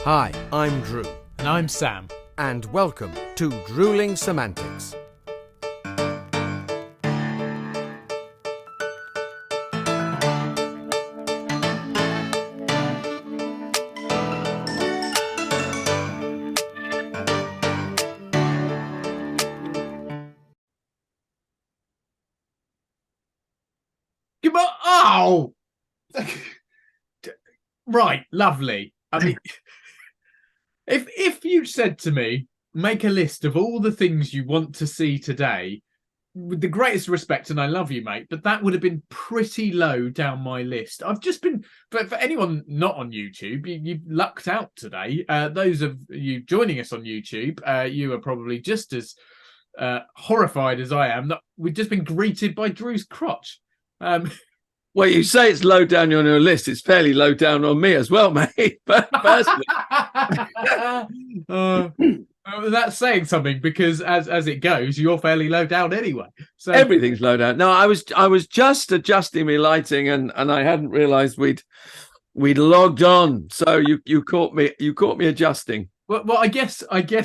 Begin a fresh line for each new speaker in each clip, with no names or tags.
Hi, I'm Drew.
And I'm Sam.
And welcome to Drewling Samantics.
Oh! Right, lovely. I mean, if you said to me, make a list of all the things you want to see today, with the greatest respect, and I love you, mate, but that would have been pretty low down my list. I've just been, but for anyone not on YouTube, you've lucked out today. Those of you joining us on YouTube, you are probably just as horrified as I am that we've just been greeted by Drew's crotch.
Well, you say it's low down on your list. It's fairly low down on me as well, mate. But personally,
that's saying something because as it goes, you're fairly low down anyway. So
everything's low down. No, I was just adjusting my lighting, and I hadn't realised we'd logged on. So you caught me adjusting.
Well, I guess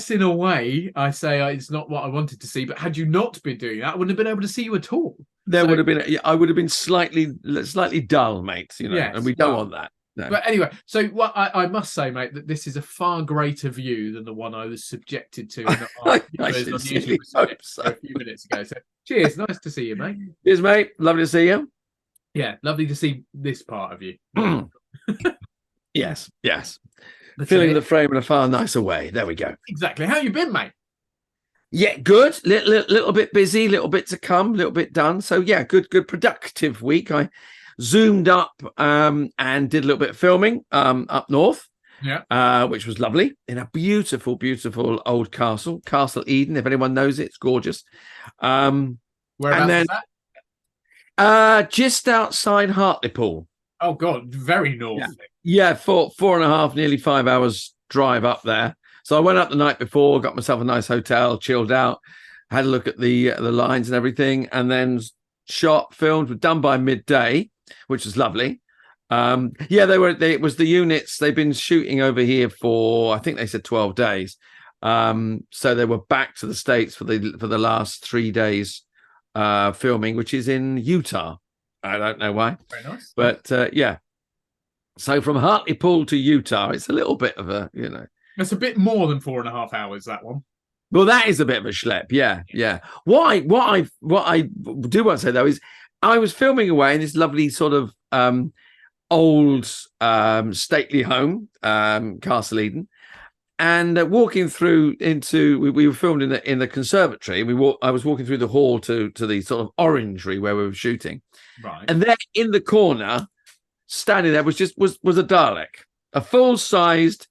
in a way, I say it's not what I wanted to see. But had you not been doing that, I wouldn't have been able to see you at all.
I would have been slightly dull, mate. You know,
yes,
and we don't want that. No.
But anyway, so what I must say, mate, that this is a far greater view than the one I was subjected to in the
I
YouTube
so.
a few minutes ago. So cheers, nice to see you, mate.
Cheers, mate. Lovely to see you.
Yeah, lovely to see this part of you.
Yes.
But
Filling the frame in a far nicer way. There we go.
Exactly. How you been, mate?
Yeah, good. Little bit busy, little bit to come, little bit done. So yeah, good productive week. I zoomed up and did a little bit of filming up north.
Yeah.
Which was lovely in a beautiful old castle, Castle Eden. If anyone knows it, it's gorgeous.
Whereabouts is
that? Just outside Hartlepool.
Oh God, very north.
Yeah, 4.5, nearly 5 hours drive up there. So I went up the night before, got myself a nice hotel, chilled out, had a look at the lines and everything, and then filmed, were done by midday, which was lovely. It was the units. They've been shooting over here for, I think they said 12 days. So they were back to the States for the last 3 days filming, which is in Utah. I don't know why.
Very nice.
But yeah. So from Hartlepool to Utah, it's a little bit of a, you know.
It's a bit more than 4.5 hours, that one.
Well, that is a bit of a schlep. Yeah. What I do want to say, though, is I was filming away in this lovely sort of old stately home, Castle Eden, and walking through we were filmed in the conservatory. I was walking through the hall to the sort of orangery where we were shooting.
Right.
And there in the corner, standing there, was a Dalek, a full-sized.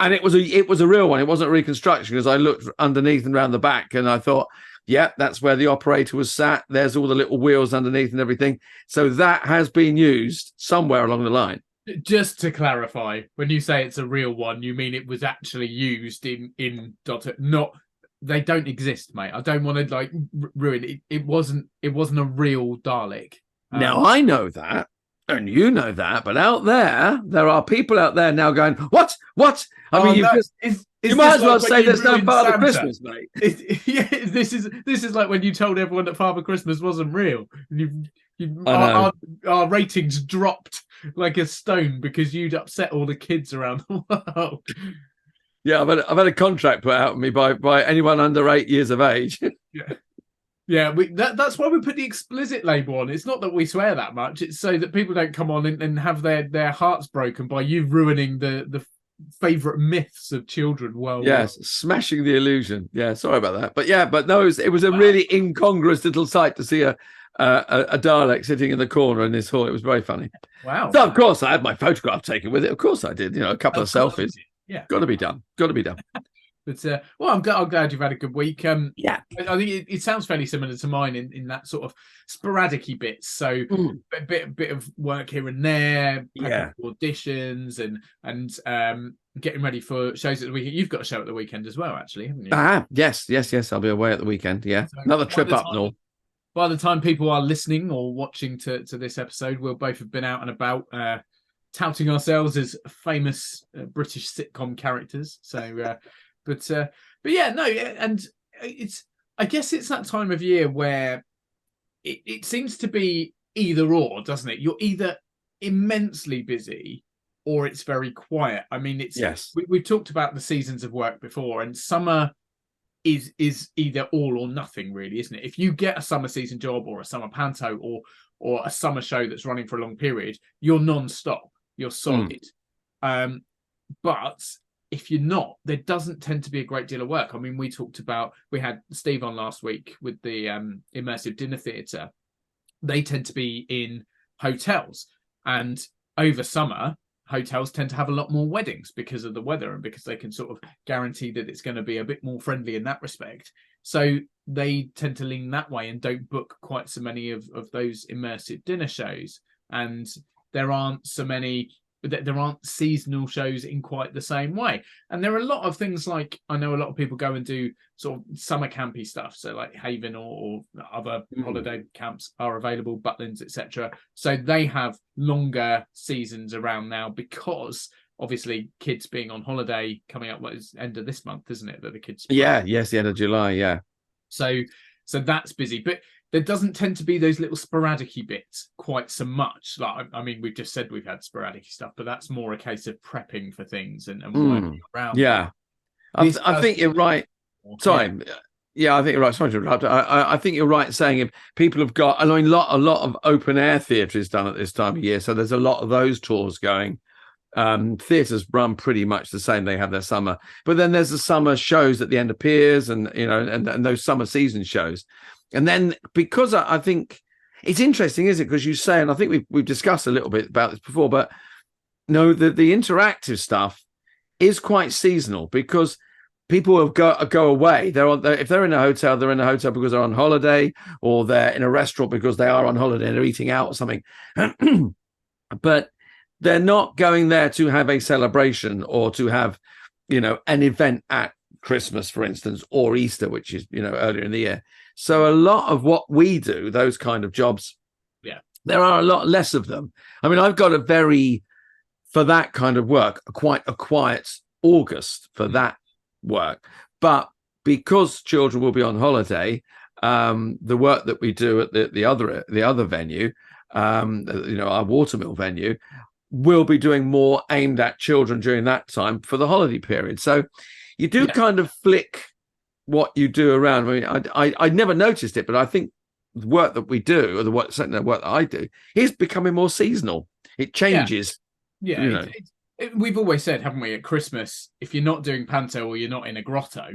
And it was a real one. It wasn't a reconstruction, because I looked underneath and around the back, and I thought, yeah, that's where the operator was sat. There's all the little wheels underneath and everything. So that has been used somewhere along the line.
Just to clarify, when you say it's a real one, you mean it was actually used in Doctor? Not, they don't exist, mate. I don't want to ruin it. It wasn't a real Dalek.
Now I know that. And you know that, but out there are people out there now going, what? I mean, you might as well say there's no Father Christmas, mate.
This is like when you told everyone that Father Christmas wasn't real. Our ratings dropped like a stone because you'd upset all the kids around the world.
Yeah, I've had a contract put out on me by anyone under 8 years of age.
Yeah. Yeah, that's why we put the explicit label on. It's not that we swear that much. It's so that people don't come on and have their hearts broken by you ruining the favourite myths of children worldwide.
Yes, smashing the illusion. Yeah, sorry about that. But no, it was a really incongruous little sight to see a Dalek sitting in the corner in this hall. It was very funny.
Wow.
So, of course, I had my photograph taken with it. Of course I did. You know, a couple of selfies.
Yeah.
Got to be done.
But I'm glad you've had a good week.
Yeah,
I think it sounds fairly similar to mine in that sort of sporadic-y bits. So a bit of work here and there, auditions and getting ready for shows at the weekend. You've got a show at the weekend as well, actually, haven't you?
Yes. I'll be away at the weekend. Yeah,
so
another trip up north.
By the time people are listening or watching to this episode, we'll both have been out and about touting ourselves as famous British sitcom characters. So, but yeah, no, and I guess it's that time of year where it seems to be either or, doesn't it? You're either immensely busy or it's very quiet. I mean,
Yes.
we've talked about the seasons of work before, and summer is either all or nothing, really, isn't it? If you get a summer season job or a summer panto or a summer show that's running for a long period, you're non-stop, you're solid. But if you're not, there doesn't tend to be a great deal of work. I mean, we had Steve on last week with the immersive dinner theatre. They tend to be in hotels, and over summer hotels tend to have a lot more weddings because of the weather and because they can sort of guarantee that it's going to be a bit more friendly in that respect. So they tend to lean that way and don't book quite so many of those immersive dinner shows. And there aren't seasonal shows in quite the same way. And there are a lot of things like, I know a lot of people go and do sort of summer campy stuff. So like Haven or other holiday camps are available, Butlins, etc. So they have longer seasons around now because obviously kids being on holiday coming up, is end of this month, isn't it? That the kids.
Yeah. Yes. The end of July. Yeah.
So that's busy, but there doesn't tend to be those little sporadic-y bits quite so much. Like, I mean, we've just said we've had sporadic stuff, but that's more a case of prepping for things and working around.
Yeah, I think you're right. Sorry. Yeah, I think you're right. Sorry to interrupt. I think you're right saying if people have got, I mean, a lot of open air theatre is done at this time of year, so there's a lot of those tours going. Theatres run pretty much the same. They have their summer, but then there's the summer shows at the end of piers and and those summer season shows. And then because I think it's interesting, isn't it? Because you say, and I think we've discussed a little bit about this before, but no, the interactive stuff is quite seasonal because people will go away. If they're in a hotel, they're in a hotel because they're on holiday, or they're in a restaurant because they are on holiday and they're eating out or something. But they're not going there to have a celebration or to have, an event at Christmas, for instance, or Easter, which is, earlier in the year. So a lot of what we do, those kind of jobs, there are a lot less of them. I mean, I've got for that kind of work, quite a quiet August for that work. But because children will be on holiday, the work that we do at the other venue, our watermill venue, will be doing more aimed at children during that time for the holiday period. So you do kind of flick what you do around. I mean, I never noticed it, but I think the work that we do, or the work that I do, is becoming more seasonal. It changes.
Yeah. We've always said, haven't we, at Christmas, if you're not doing panto or you're not in a grotto,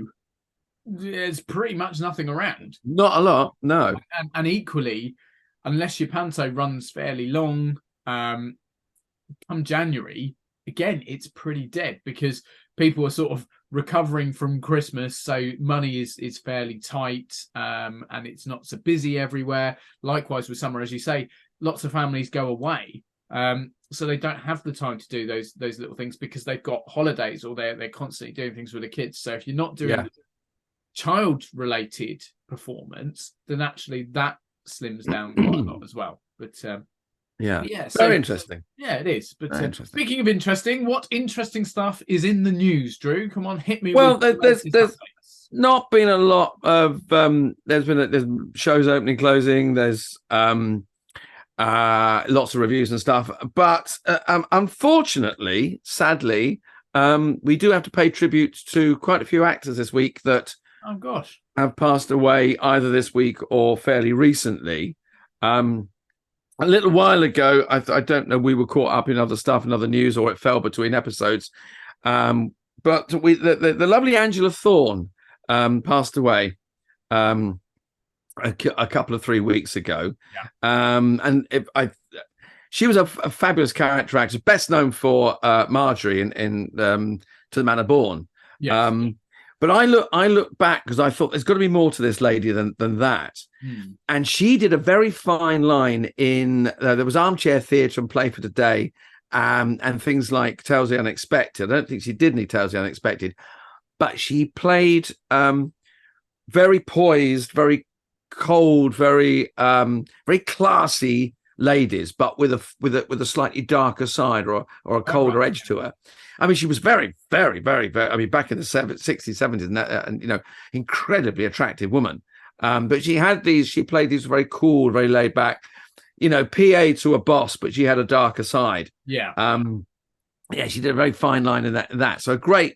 there's pretty much nothing around.
Not a lot, no.
And equally, unless your panto runs fairly long, come January, again, it's pretty dead because people are sort of recovering from Christmas, so money is fairly tight, and it's not so busy everywhere. Likewise with summer, as you say, lots of families go away, so they don't have the time to do those little things because they've got holidays or they're constantly doing things with the kids. So if you're not doing child-related performance, then actually that slims down quite a lot as well. But
very interesting.
Yeah, it is. But speaking of interesting, what interesting stuff is in the news, Drew? Come on, hit me.
Well, there's not been a lot of there's shows opening, closing. There's lots of reviews and stuff. But unfortunately, sadly, we do have to pay tribute to quite a few actors this week that have passed away either this week or fairly recently. A little while ago, I don't know, we were caught up in other stuff and other news, or it fell between episodes. But the lovely Angela Thorne passed away a couple of 3 weeks ago. And she was a fabulous character actress, best known for Marjorie in To the Manor Born.
Yes.
But I look back because I thought there's got to be more to this lady than that. And she did a very fine line in there was Armchair Theatre and Play for Today, and things like Tales of the Unexpected. I don't think she did any Tales of the Unexpected, but she played very poised, very cold, very classy ladies, but with a slightly darker side or a colder edge to her. I mean, she was very, very, very, very. I mean, back in the 60s, 70s, and incredibly attractive woman. But she played these very cool, very laid back, PA to a boss, but she had a darker side.
Yeah.
Yeah, she did a very fine line in that. So a great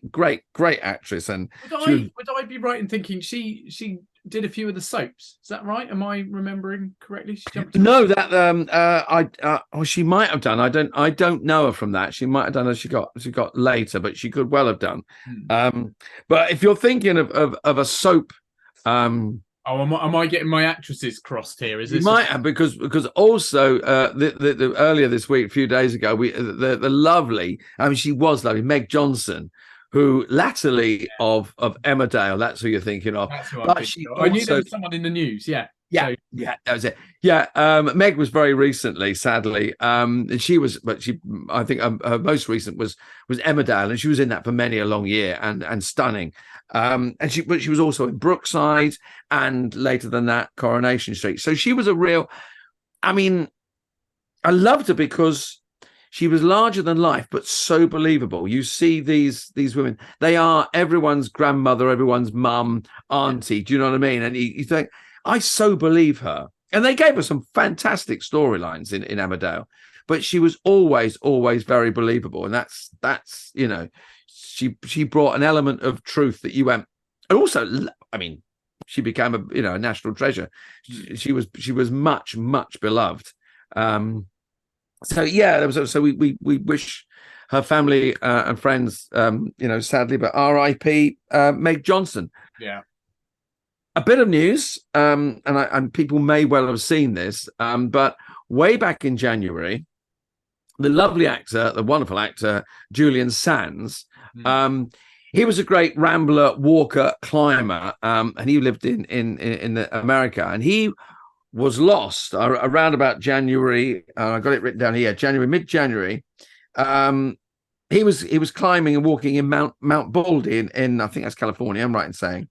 actress. And
would I be right in thinking she did a few of the soaps? Is that right? Am I remembering correctly? She jumped.
No, that she might have done. I don't know her from that. She might have done as she got later, but she could well have done. But if you're thinking of a soap,
am I getting my actresses crossed here? Is this
you might have, because also the earlier this week, a few days ago, the lovely, I mean, she was lovely, Meg Johnson, who latterly of Emmerdale, that's who you're thinking of.
That's who I knew there was someone in the news. Yeah,
that was it. Yeah, Meg was very recently, sadly. And she was, but I think her most recent was Emmerdale, and she was in that for many a long year, and stunning. But she was also in Brookside, and later than that, Coronation Street. So she was a real. I mean, I loved her because she was larger than life, but so believable. You see these women; they are everyone's grandmother, everyone's mum, auntie. Do you know what I mean? And you think, I so believe her. And they gave her some fantastic storylines in Emmerdale, but she was always very believable. And that's she brought an element of truth that you went. And also, I mean, she became a national treasure. She was much beloved. So we wish her family and friends, sadly, but R.I.P. Meg Johnson.
Yeah.
A bit of news, and people may well have seen this, but way back in January, the lovely actor, the wonderful actor, Julian Sands, he was a great rambler, walker, climber, and he lived in America, and he was lost around about January. I got it written down here, mid-January. He was climbing and walking in Mount Baldy in I think that's California. I'm right in saying.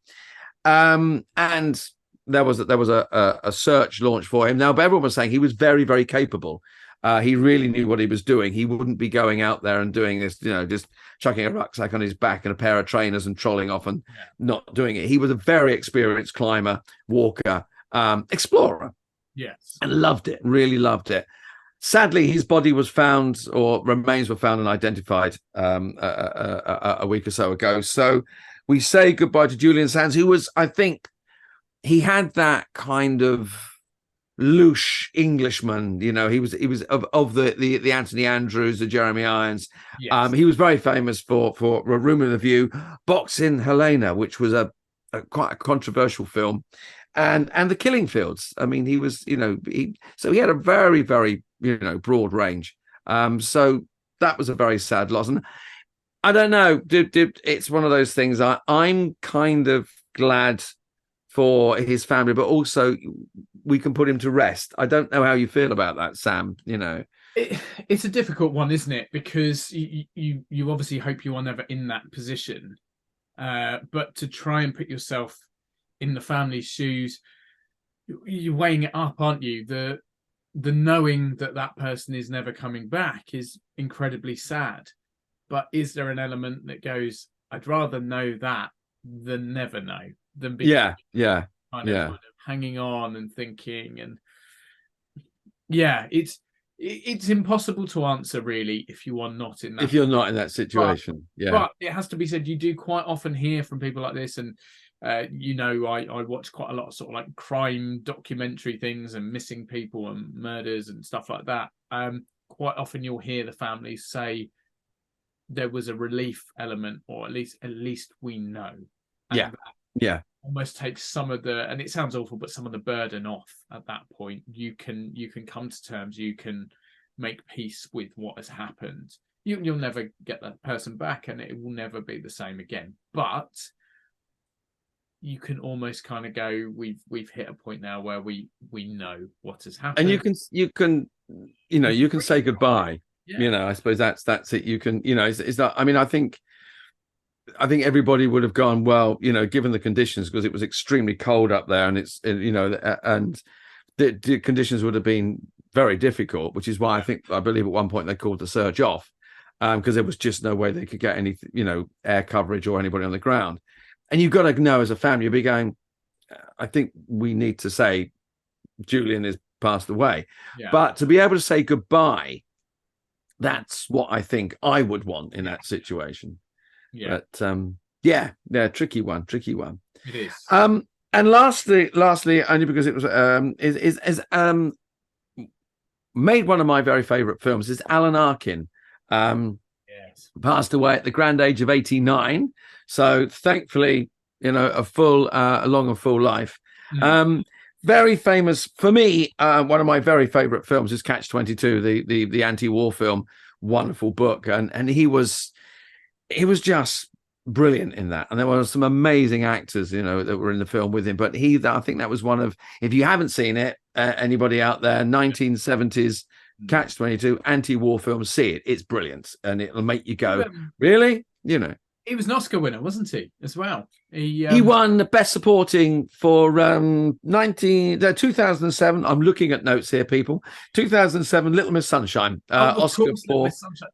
And there was a search launch for him. Now, but everyone was saying he was very, very capable. He really knew what he was doing. He wouldn't be going out there and doing this, just chucking a rucksack on his back and a pair of trainers and trolling off and not doing it. He was a very experienced climber, walker, explorer.
Yes.
And loved it, really loved it. Sadly, his body was found, or remains were found and identified a week or so ago. So we say goodbye to Julian Sands, who was, I think, he had that kind of louche Englishman. He was of the Anthony Andrews, the Jeremy Irons.
Yes.
He was very famous for A Room in the View, Boxing Helena, which was a quite a controversial film, and The Killing Fields. I mean, he was, he had a very, very, broad range. So that was a very sad loss. And I don't know, it's one of those things. I'm kind of glad for his family, but also we can put him to rest. I don't know how you feel about that, Sam.
It's a difficult one, isn't it? Because you obviously hope you are never in that position, but to try and put yourself in the family's shoes, you're weighing it up, aren't you? The knowing that person is never coming back is incredibly sad. But is there an element that goes, I'd rather know that than never know, than be kind of hanging on and thinking, and it's impossible to answer really if you are not in that.
If you're not in that situation,
But it has to be said, you do quite often hear from people like this, and I watch quite a lot of sort of like crime documentary things and missing people and murders and stuff like that. Quite often you'll hear the families say there was a relief element, or at least we know. And
that
almost takes some of the, and it sounds awful, but some of the burden off at that point. You can come to terms, you can make peace with what has happened. You'll never get that person back, and it will never be the same again. But you can almost kind of go, we've hit a point now where we know what has happened,
and you can say goodbye. I suppose that's it. You can, it's that. I mean, I think everybody would have gone, well, given the conditions, because it was extremely cold up there, and it's, and the conditions would have been very difficult, which is why I believe at one point they called the surge off, because there was just no way they could get any, air coverage or anybody on the ground. And you've got to know as a family, you'll be going, I think we need to say Julian has passed away.
Yeah.
But to be able to say goodbye, that's what I think I would want in that situation.
Yeah.
But tricky one.
It is.
And lastly, only because it was made one of my very favorite films, is Alan Arkin.
Yes.
Passed away at the grand age of 89. So thankfully, a long and full life. Very famous for me. One of my very favorite films is Catch-22, the anti-war film. Wonderful book, and he was just brilliant in that. And there were some amazing actors, that were in the film with him. But I think that was one of, if you haven't seen it, anybody out there, 1970s Catch-22 anti-war film, see it. It's brilliant, and it'll make you go, really?
He was an Oscar winner, wasn't he, as well?
He won the Best Supporting for 2007. I'm looking at notes here, people. 2007, Little Miss Sunshine. Oscar for...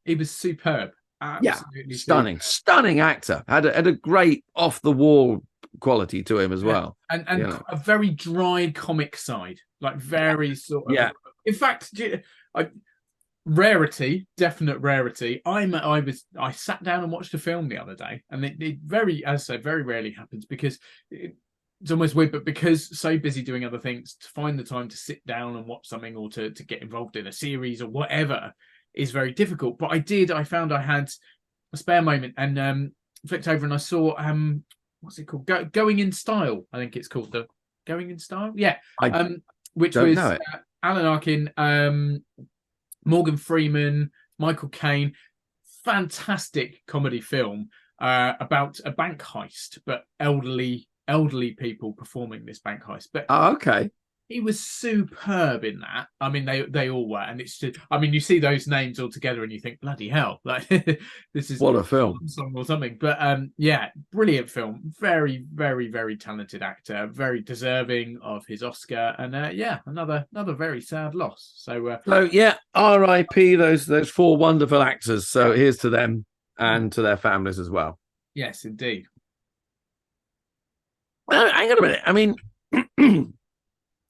He was superb. Absolutely
stunning actor. Had a great off-the-wall quality to him as well.
And a very dry comic side, like very sort of...
Yeah.
In fact, definite rarity. I sat down and watched a film the other day, and it very, as I say, very rarely happens, because it's almost weird, but because so busy doing other things, to find the time to sit down and watch something, or to get involved in a series or whatever, is very difficult. But I found I had a spare moment, and flicked over and I saw what's it called? Going in Style, I think it's called. The Going in Style, yeah. Which was Alan Arkin, Morgan Freeman, Michael Caine. Fantastic comedy film about a bank heist, but elderly people performing this bank heist. But
okay.
He was superb in that. I mean, they all were, and it's just, I mean, you see those names all together and you think, bloody hell, like this is
what a film
or something. But brilliant film. Very, very, very talented actor, very deserving of his Oscar, and another very sad loss. So
R.I.P. those four wonderful actors. So here's to them and to their families as well.
Yes, indeed.
Hang on a minute. I mean.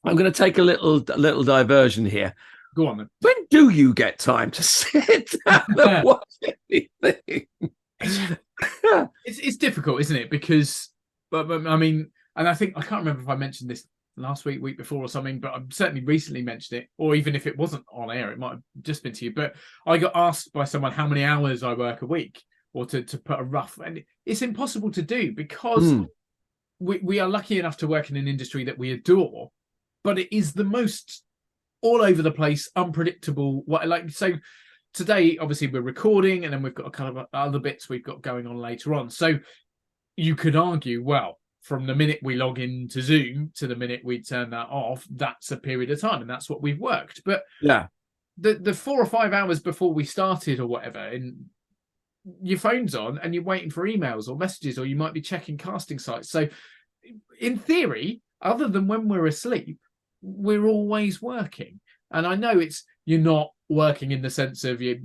I'm going to take a little diversion here.
Go on then.
When do you get time to sit down and watch anything?
It's difficult, isn't it? Because, but I mean, and I think, I can't remember if I mentioned this last week before or something, but I've certainly recently mentioned it, or even if it wasn't on air, it might have just been to you. But I got asked by someone how many hours I work a week, or to put a rough, and it's impossible to do, because we are lucky enough to work in an industry that we adore. But it is the most all over the place, unpredictable. So today, obviously, we're recording, and then we've got a kind of other bits we've got going on later on. So you could argue, well, from the minute we log into Zoom to the minute we turn that off, that's a period of time, and that's what we've worked. But the 4 or 5 hours before we started or whatever, and your phone's on and you're waiting for emails or messages, or you might be checking casting sites. So in theory, other than when we're asleep, we're always working. And I know you're not working in the sense of you're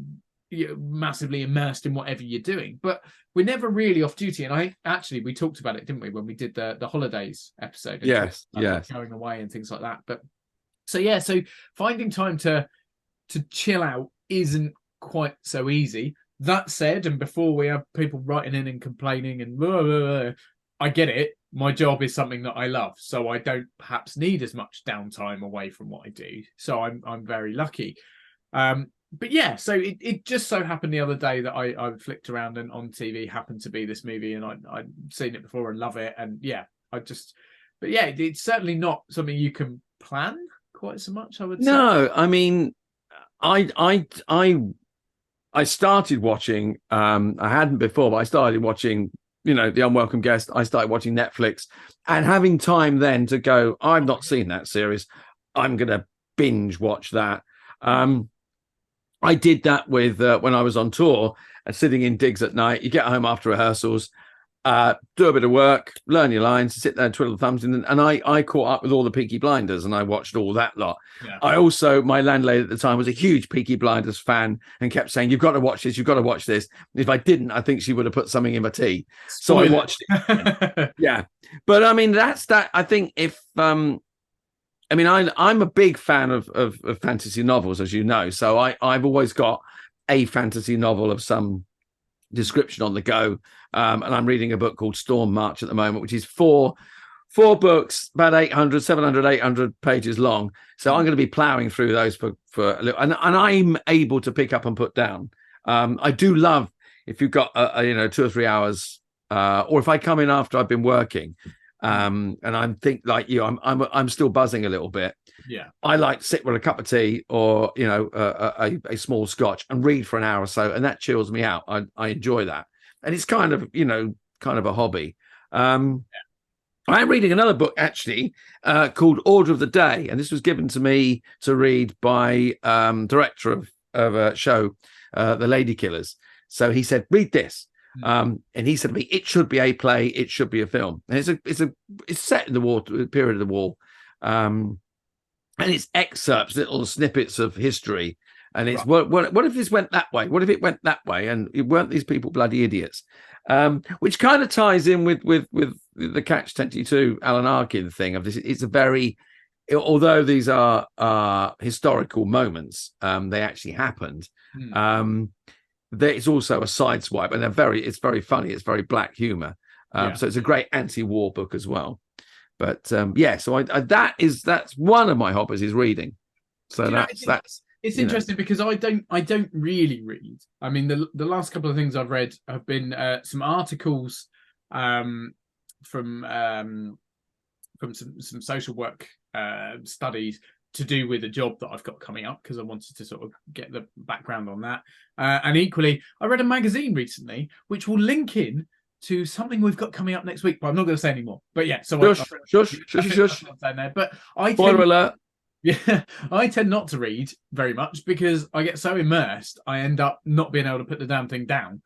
massively immersed in whatever you're doing, but we're never really off duty. And I think actually we talked about it, didn't we, when we did the holidays episode?
Yes.
Going away and things like that. But so finding time to chill out isn't quite so easy. That said, and before we have people writing in and complaining and blah, blah, blah, I get it. My job is something that I love, so I don't perhaps need as much downtime away from what I do. So I'm very lucky. But yeah, so it just so happened the other day that I flicked around, and on TV happened to be this movie, and I'd seen it before and love it. And it's certainly not something you can plan quite so much, I would say.
No, I mean, I started watching, I hadn't before, but I started watching, The Unwelcome Guest. I started watching Netflix, and having time then to go, I've not seen that series, I'm going to binge watch that. I did that with when I was on tour, sitting in digs at night. You get home after rehearsals, do a bit of work, learn your lines, sit there and twiddle the thumbs. And I caught up with all the Peaky Blinders and I watched all that lot.
Yeah.
I also, my landlady at the time was a huge Peaky Blinders fan and kept saying, you've got to watch this, you've got to watch this. If I didn't, I think she would have put something in my tea. So I watched it. Yeah. But I mean, that's that. I think if, I'm a big fan of fantasy novels, as you know. So I've always got a fantasy novel of some description on the go. And I'm reading a book called Storm March at the moment, which is four books, about 800 pages long. So I'm going to be plowing through those for a little, and I'm able to pick up and put down. I do love if you've got 2 or 3 hours, or if I come in after I've been working, and I'm like you, I'm still buzzing a little bit.
Yeah, I
like to sit with a cup of tea or a small scotch and read for an hour or so, and that chills me out. I enjoy that. And it's kind of a hobby. I'm reading another book actually called Order of the Day, and this was given to me to read by director of a show, The Lady Killers. So he said, read this, and he said to me, it should be a play, it should be a film, and it's set in the war period of the war, and it's excerpts, little snippets of history. And it's right. What if this went that way? What if it went that way? And weren't these people bloody idiots? Which kind of ties in with the Catch-22 Alan Arkin thing of this. It's a very, although these are historical moments, they actually happened. It's also a sideswipe, and it's very funny. It's very black humor. So it's a great anti-war book as well. But so that's one of my hobbies is reading. So that's.
It's interesting because I don't really read. I mean, the last couple of things I've read have been some articles from some social work studies to do with a job that I've got coming up because I wanted to sort of get the background on that. And equally, I read a magazine recently which will link in to something we've got coming up next week, but I'm not going to say anymore. But yeah, so
shush.
But
Spoiler alert.
Yeah, I tend not to read very much because I get so immersed, I end up not being able to put the damn thing down,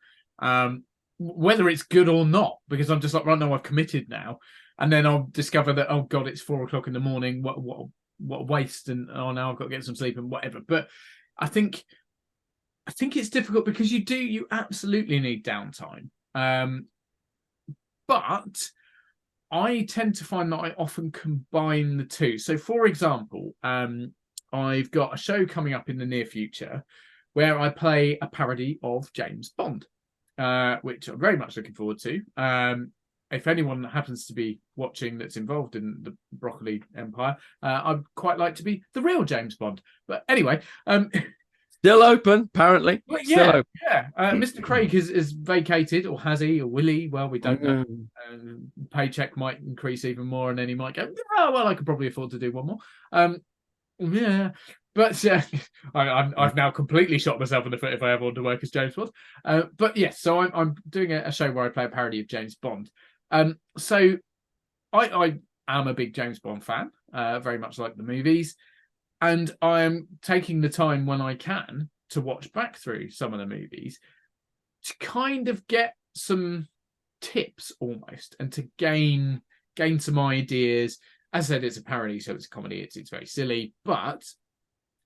whether it's good or not, because I'm just like, right, no, I've committed now. And then I'll discover that, oh, God, it's 4 o'clock in the morning. What a waste. And, oh, now I've got to get some sleep and whatever. But I think it's difficult because you absolutely need downtime. But I tend to find that I often combine the two. So, for example, I've got a show coming up in the near future where I play a parody of James Bond, which I'm very much looking forward to. If anyone happens to be watching that's involved in the Broccoli Empire, I'd quite like to be the real James Bond. But anyway...
Still open, apparently.
Well, yeah, still open. Yeah. Mr. Craig is vacated, or has he, or will he? Well, we don't know. Paycheck might increase even more, and then he might go, oh, well, I could probably afford to do one more. Yeah. But I've now completely shot myself in the foot if I ever want to work as James Bond. But yes, so I'm doing a show where I play a parody of James Bond. So I am a big James Bond fan, very much like the movies. And I'm taking the time when I can to watch back through some of the movies to kind of get some tips almost and to gain some ideas. As I said, it's a parody, so it's a comedy. It's very silly. But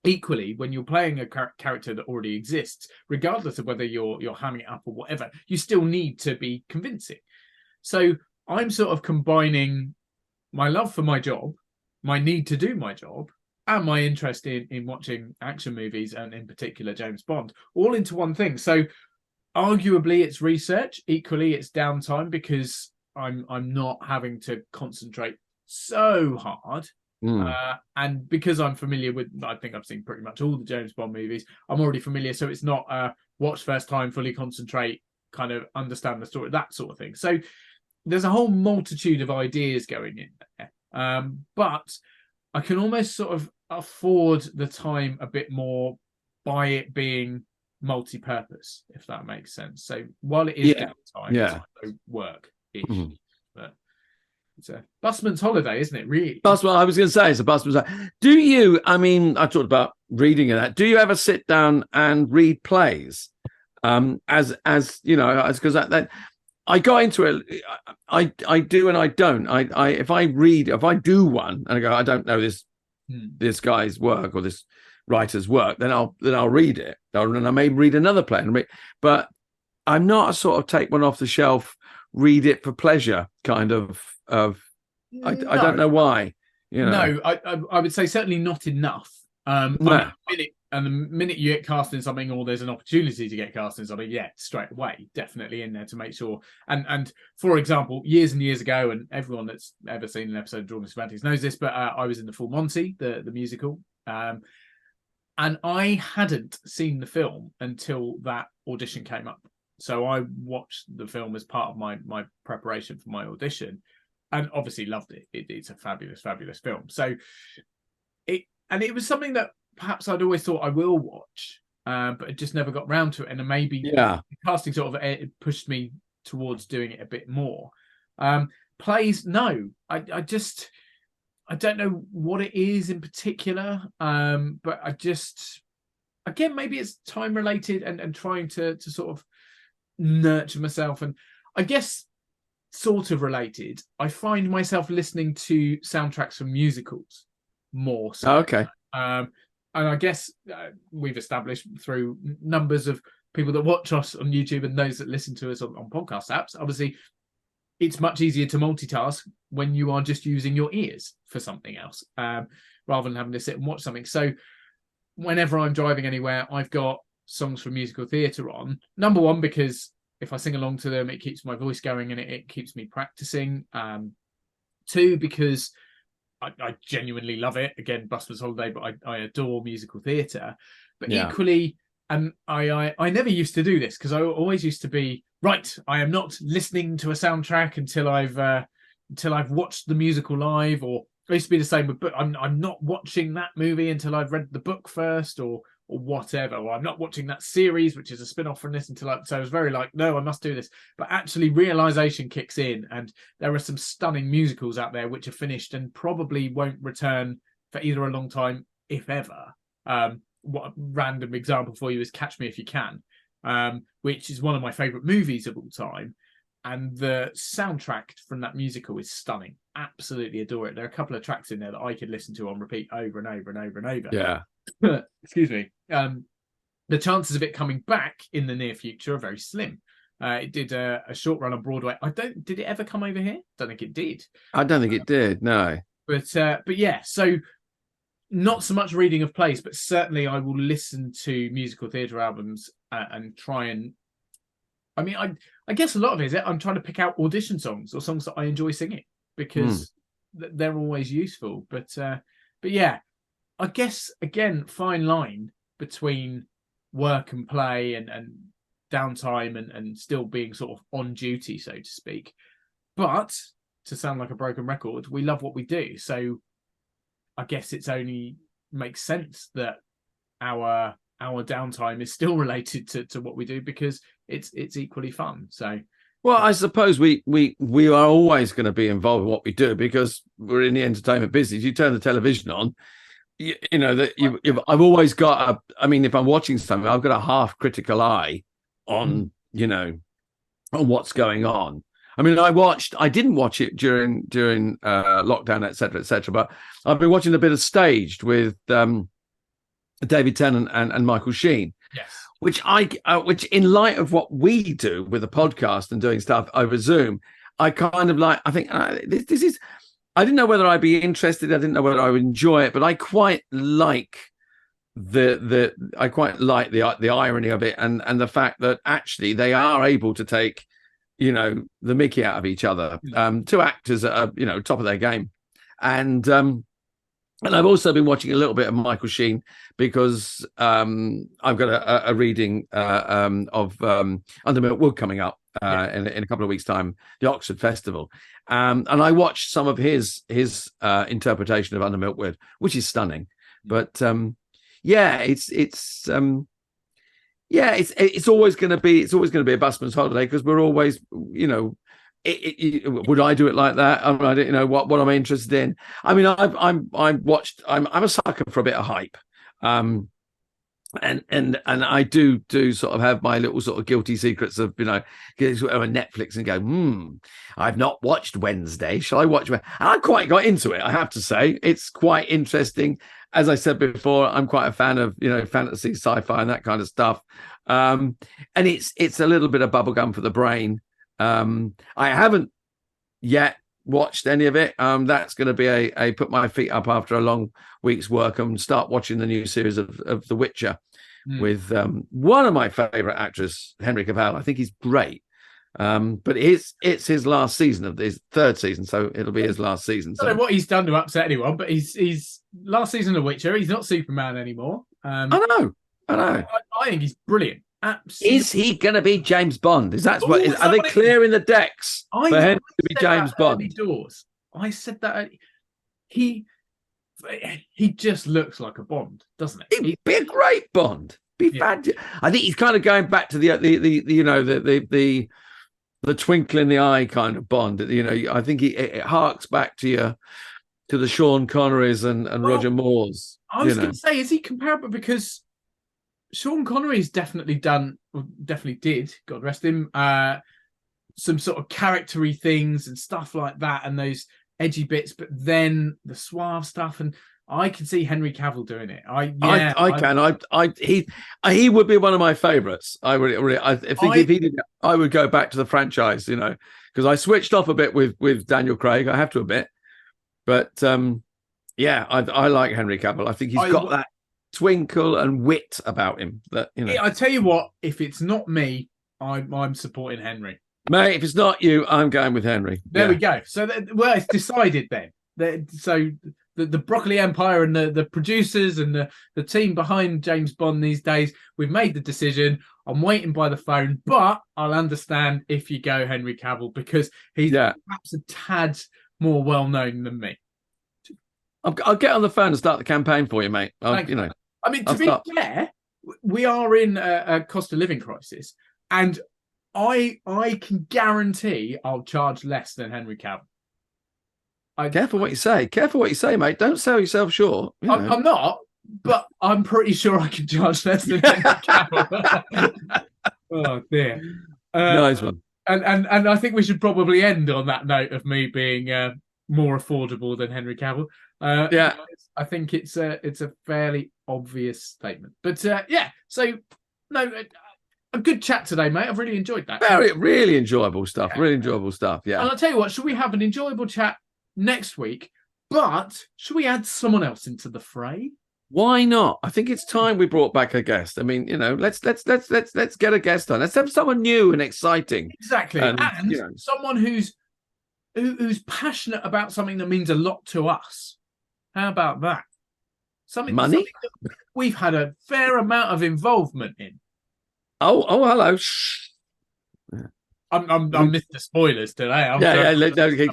equally, when you're playing a character that already exists, regardless of whether you're hamming it up or whatever, you still need to be convincing. So I'm sort of combining my love for my job, my need to do my job, and my interest in watching action movies, and in particular James Bond, all into one thing. So arguably it's research, equally it's downtime because I'm not having to concentrate so hard. And because I'm familiar with, I think I've seen pretty much all the James Bond movies, I'm already familiar. So it's not watch first time, fully concentrate, kind of understand the story, that sort of thing. So there's a whole multitude of ideas going in there. But I can almost sort of afford the time a bit more by it being multi-purpose, if that makes sense. So while it is downtime, it's also work-ish. But it's a busman's holiday, isn't it, really?
Busman, I was going to say, it's a busman's holiday. Do you, I mean, I talked about reading and that. Do you ever sit down and read plays? As you know, because that I got into it. I do and I don't. If I do one and I go, I don't know this guy's work or this writer's work, then I'll read it, and I may read another play. But I'm not a sort of take one off the shelf, read it for pleasure kind of. I don't know why.
No, I would say certainly not enough.
No.
The minute you get cast in something, or there's an opportunity to get cast in something, straight away, definitely in there to make sure. And for example, years and years ago, and everyone that's ever seen an episode of Drewling Samantics knows this, but I was in the Full Monty, the musical, and I hadn't seen the film until that audition came up. So I watched the film as part of my preparation for my audition, and obviously loved it. It's a fabulous, fabulous film. So it was something that perhaps I'd always thought I will watch, but I just never got round to it. And then maybe the casting sort of pushed me towards doing it a bit more. Plays, no. I don't know what it is in particular, but I just, again, maybe it's time related and trying to sort of nurture myself. And I guess sort of related, I find myself listening to soundtracks from musicals more so.
Okay.
And I guess we've established through numbers of people that watch us on YouTube and those that listen to us on podcast apps, obviously it's much easier to multitask when you are just using your ears for something else, rather than having to sit and watch something. So whenever I'm driving anywhere, I've got songs from musical theatre on. Number one, because if I sing along to them, it keeps my voice going and it keeps me practicing. Two, because I genuinely love it. Again, Busman's Holiday, but I adore musical theatre. But equally, and I never used to do this because I always used to be, right, I am not listening to a soundtrack until I've watched the musical live, or I used to be the same with book. I'm not watching that movie until I've read the book first, or whatever, or I'm not watching that series, which is a spin-off from this, until so I was very like, no, I must do this. But actually realization kicks in, and there are some stunning musicals out there which are finished and probably won't return for either a long time, if ever. What a random example for you is Catch Me If You Can, which is one of my favorite movies of all time. And the soundtrack from that musical is stunning. Absolutely adore it. There are a couple of tracks in there that I could listen to on repeat over and over and over and over.
Yeah.
Excuse me. The chances of it coming back in the near future are very slim. It did a short run on Broadway. Did it ever come over here? Don't think it did.
I don't think it did. No.
But yeah. So not so much reading of plays, but certainly I will listen to musical theatre albums and try and. I mean, I guess a lot of it is I'm trying to pick out audition songs or songs that I enjoy singing because they're always useful. But yeah. I guess, again, fine line between work and play and downtime and still being sort of on duty, so to speak. But to sound like a broken record, we love what we do. So I guess it's only makes sense that our downtime is still related to what we do because it's equally fun. So.
Well, I suppose we are always going to be involved in what we do because we're in the entertainment business. You turn the television on, you know that I've always got if I'm watching something, I've got a half critical eye on on what's going on. I mean, I didn't watch it during lockdown, etc., but I've been watching a bit of Staged with David Tennant and Michael Sheen.
Yes.
Which in light of what we do with the podcast and doing stuff over Zoom, I kind of like. I think this is. I didn't know whether I'd be interested. I didn't know whether I would enjoy it, but I quite like the irony of it and the fact that actually they are able to take the mickey out of each other. Two actors that are top of their game, and I've also been watching a little bit of Michael Sheen because I've got a reading of Under Milk Wood coming up in a couple of weeks' time, the Oxford Festival. And I watched some of his interpretation of Under Milk Wood, which is stunning. But it's always going to be a busman's holiday because we're always would I do it like that? I mean, I don't know what I'm interested in. I mean, I'm a sucker for a bit of hype. And I do sort of have my little sort of guilty secrets of, get on Netflix and go, I've not watched Wednesday. Shall I watch? And I quite got into it, I have to say. It's quite interesting. As I said before, I'm quite a fan of, fantasy, sci-fi and that kind of stuff. And it's a little bit of bubblegum for the brain. I haven't yet watched any of it. That's going to be a put my feet up after a long week's work and start watching the new series of The Witcher with one of my favorite actors, Henry Cavill. I think he's great. But it's his last season of his third season, so it'll be his last season.
I don't know what he's done to upset anyone, but he's last season of Witcher. He's not Superman anymore.
I know.
I think he's brilliant. Absolutely.
Is he going to be James Bond? Are they clearing the decks for Henry to be James Bond?
Doors. I said that he just looks like a Bond, doesn't it?
He'd be a great Bond. Fantastic. I think he's kind of going back to the twinkle in the eye kind of Bond. I think it harks back to the Sean Connerys and Roger Moores.
I was going to say, is he comparable? Because Sean Connery's definitely did, God rest him, some sort of charactery things and stuff like that, and those edgy bits, but then the suave stuff, and I can see Henry Cavill doing it. He would be one of my favourites. I think if he did, I would go back to the franchise, because I switched off a bit with Daniel Craig, I have to admit. But I like Henry Cavill. I think he's got that twinkle and wit about him that I tell you what, if it's not me, I'm supporting Henry.
Mate, if it's not you, I'm going with Henry.
There we go. So it's decided then. So the Broccoli Empire and the producers and the team behind James Bond these days, we've made the decision. I'm waiting by the phone, but I'll understand if you go Henry Cavill, because he's perhaps a tad more well known than me.
I'll get on the phone and start the campaign for you, mate.
I mean, to be fair, we are in a cost of living crisis, and I can guarantee I'll charge less than Henry Cavill.
Careful what you say. Careful what you say, mate. Don't sell yourself short.
I'm not, but I'm pretty sure I can charge less than Henry Cavill. Oh dear.
Nice one.
And I think we should probably end on that note of me being more affordable than Henry Cavill. I think it's a fairly obvious statement. But so no, a good chat today, mate. I've really enjoyed that.
Really enjoyable stuff. Really enjoyable stuff. Yeah.
And I'll tell you what, should we have an enjoyable chat next week? But should we add someone else into the fray?
Why not? I think it's time we brought back a guest. I mean, let's get a guest on. Let's have someone new and exciting.
Exactly. And someone who's passionate about something that means a lot to us. How about that? Something that we've had a fair amount of involvement in.
Oh, hello. Shh.
I'm Mr. Spoilers today.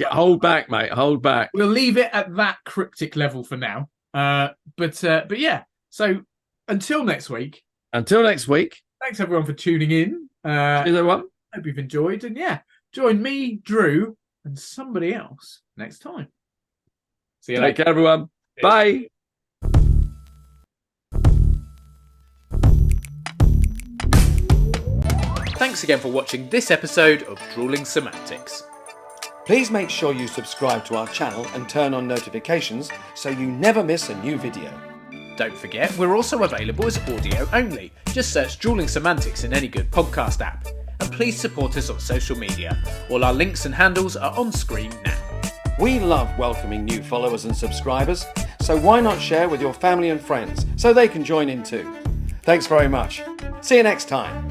Hold back, mate. Hold back.
We'll leave it at that cryptic level for now. But yeah. So until next week. Thanks everyone for tuning in.
Cheers, everyone.
Hope you've enjoyed, and join me, Drew, and somebody else next time. See you later.
Take care, everyone. Cheers. Bye.
Thanks again for watching this episode of Drewling Samantics.
Please make sure you subscribe to our channel and turn on notifications so you never miss a new video.
Don't forget, we're also available as audio only. Just search Drewling Samantics in any good podcast app. And please support us on social media. All our links and handles are on screen now.
We love welcoming new followers and subscribers, so why not share with your family and friends so they can join in too? Thanks very much. See you next time.